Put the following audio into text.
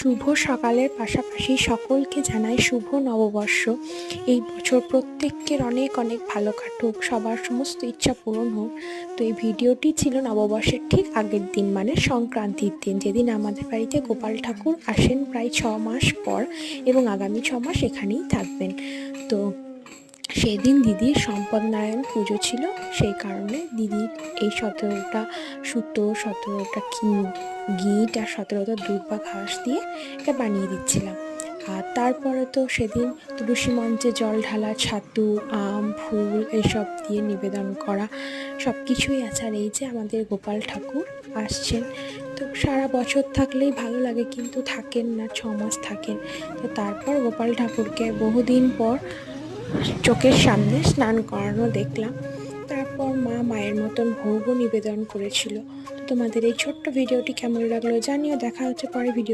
শুভ সকালের পাশাপাশি সকলকে জানাই শুভ নববর্ষ। এই বছর প্রত্যেকের অনেক অনেক ভালো কাটুক, সবার সমস্ত ইচ্ছা পূরণ হোক। তো এই ভিডিওটি ছিল নববর্ষের ঠিক আগের দিন, মানে সংক্রান্তির দিন, যেদিন আমাদের বাড়িতে গোপাল ঠাকুর আসেন প্রায় 6 মাস পর, এবং আগামী 6 মাস এখানেই থাকবেন। তো সেদিন দিদির সম্পদনারায়ণ পুজো ছিল, সেই কারণে দিদির এই 17টা সুতো, 17টা গিট আর 17টা দুধ বা ঘাস দিয়ে এটা বানিয়ে দিচ্ছিলাম। আর তারপরে তো সেদিন তুলসী মঞ্চে জল ঢালা, ছাতু, আম, ফুল এসব দিয়ে নিবেদন করা সব কিছুই আছে। আর এই যে আমাদের গোপাল ঠাকুর আসছেন, তো সারা বছর থাকলেই ভালো লাগে, কিন্তু থাকেন না, 6 মাস থাকেন। তো তারপর গোপাল ঠাকুরকে বহুদিন পর চোখের সামনে স্নান করানো দেখলাম। তারপর মা মায়ের মতন ভোগও নিবেদন করেছিল। তো তোমাদের এই ছোট্ট ভিডিওটি কেমন লাগলো জানিও। দেখা হচ্ছে পরে ভিডিও।